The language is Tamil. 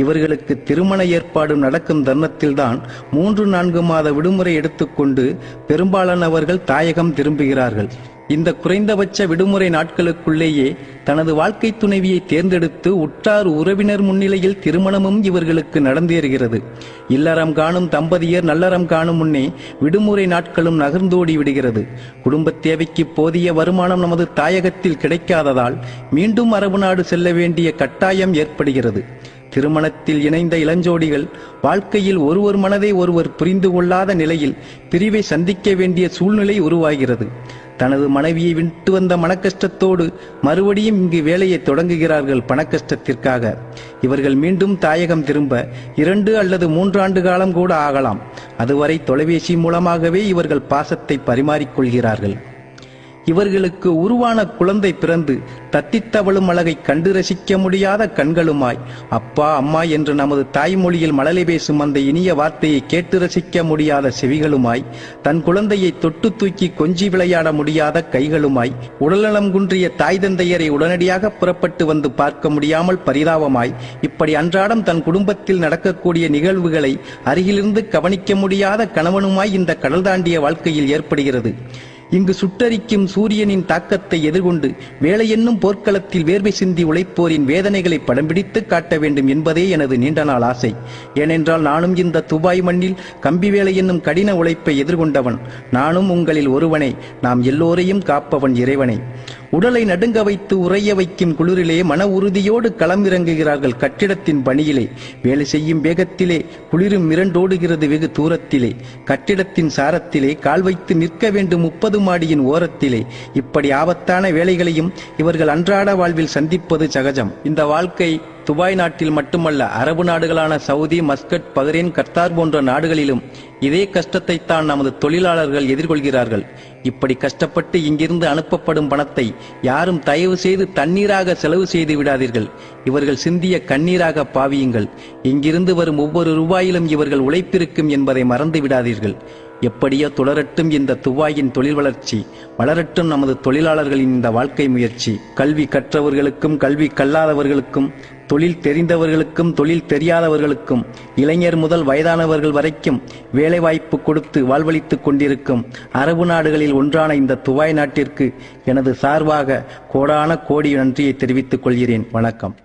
இவர்களுக்கு திருமண ஏற்பாடு நடக்கும் தருணத்தில்தான் 3-4 மாத விடுமுறை எடுத்துக்கொண்டு பெரும்பாலானவர்கள் தாயகம் திரும்புகிறார்கள். இந்த குறைந்தபட்ச விடுமுறை நாட்களுக்குள்ளேயே தனது வாழ்க்கை துணைவியை தேர்ந்தெடுத்து உற்றார் உறவினர் முன்னிலையில் திருமணமும் இவர்களுக்கு நடந்தேறுகிறது. இல்லறம் காணும் தம்பதியர் நல்லறம் காணும் முன்னே விடுமுறை நாட்களும் நகர்ந்தோடி விடுகிறது. குடும்ப தேவைக்கு போதிய வருமானம் நமது தாயகத்தில் கிடைக்காததால் மீண்டும் அரபு நாடு செல்ல வேண்டிய கட்டாயம் ஏற்படுகிறது. திருமணத்தில் இணைந்த இளஞ்சோடிகள் வாழ்க்கையில் ஒருவர் மனதை ஒருவர் புரிந்து கொள்ளாத நிலையில் பிரிவை சந்திக்க வேண்டிய சூழ்நிலை உருவாகிறது. தனது மனைவியை விட்டு வந்த மனக்கஷ்டத்தோடு மறுபடியும் இங்கு வேலையை தொடங்குகிறார்கள் பணக்கஷ்டத்திற்காக. இவர்கள் மீண்டும் தாயகம் திரும்ப 2 அல்லது 3 ஆண்டு காலம் கூட ஆகலாம். அதுவரை தொலைபேசி மூலமாகவே இவர்கள் பாசத்தை பரிமாறிக்கொள்கிறார்கள். இவர்களுக்கு உருவான குழந்தை பிறந்து தத்தித்தவளும் அழகை கண்டு ரசிக்க முடியாத கண்களுமாய், அப்பா அம்மா என்று நமது தாய்மொழியில் மழலை பேசும் அந்த இனிய வார்த்தையை கேட்டு ரசிக்க முடியாத செவிகளுமாய், தன் குழந்தையை தொட்டு தூக்கி கொஞ்சி விளையாட முடியாத கைகளுமாய், உடல்நலம் குன்றிய தாய் தந்தையரை உடனடியாக புறப்பட்டு வந்து பார்க்க முடியாமல் பரிதாபமாய், இப்படி அன்றாடம் தன் குடும்பத்தில் நடக்கக்கூடிய நிகழ்வுகளை அருகிலிருந்து கவனிக்க முடியாத கணவனுமாய் இந்த கடல் தாண்டிய வாழ்க்கையில் ஏற்படுகிறது. இங்கு சுட்டரிக்கும் சூரியனின் தாக்கத்தை எதிர்கொண்டு வேலை என்னும் போர்க்களத்தில் வேர்வை சிந்தி உழைப்போரின் வேதனைகளை படம் பிடித்து காட்ட வேண்டும் என்பதே எனது நீண்ட நாள் ஆசை. ஏனென்றால் நானும் இந்த துபாய் மண்ணில் கம்பி வேலை என்னும் கடின உழைப்பை எதிர்கொண்டவன். நானும் உங்களில் ஒருவனே. நாம் எல்லோரையும் காப்பவன் இறைவனை. உடலை நடுங்க வைத்து உறைய வைக்கும் குளிரிலே மன உறுதியோடு களமிறங்குகிறார்கள் கட்டிடத்தின் பணியிலே. வேலை செய்யும் வேகத்திலே குளிரும் மிரண்டோடுகிறது வெகு தூரத்திலே. கட்டிடத்தின் சாரத்திலே கால் வைத்து நிற்க வேண்டும் 30 மாடியின் ஓரத்திலே. இப்படி ஆபத்தான வேலைகளையும் இவர்கள் அன்றாட வாழ்வில் சந்திப்பது சகஜம். இந்த வாழ்க்கை துபாய் நாட்டில் மட்டுமல்ல, அரபு நாடுகளான சவுதி, மஸ்கட், பஹ்ரைன், கத்தார் போன்ற நாடுகளிலும் இதே கஷ்டத்தை தான் நமது தொழிலாளர்கள் எதிர்கொள்கிறார்கள். இப்படி கஷ்டப்பட்டு இங்கிருந்து அனுப்பப்படும் பணத்தை யாரும் தயவு செய்து தண்ணீராக செலவு செய்து விடாதீர்கள். இவர்கள் சிந்திய கண்ணீராக பாவியுங்கள். இங்கிருந்து வரும் ஒவ்வொரு ரூபாயிலும் இவர்கள் உழைப்பிருக்கும் என்பதை மறந்து விடாதீர்கள். எப்படியோ தொடரட்டும் இந்த துபாயின் தொழில் வளர்ச்சி, வளரட்டும் நமது தொழிலாளர்களின் இந்த வாழ்க்கை முயற்சி. கல்வி கற்றவர்களுக்கும் கல்வி கல்லாதவர்களுக்கும், தொழில் தெரிந்தவர்களுக்கும் தொழில் தெரியாதவர்களுக்கும், இளைஞர் முதல் வயதானவர்கள் வரைக்கும் வேலைவாய்ப்பு கொடுத்து வாழ்வளித்துக் கொண்டிருக்கும் அரபு நாடுகளில் ஒன்றான இந்த துபாய் நாட்டிற்கு எனது சார்பாக கோடான கோடி நன்றியை தெரிவித்துக் கொள்கிறேன். வணக்கம்.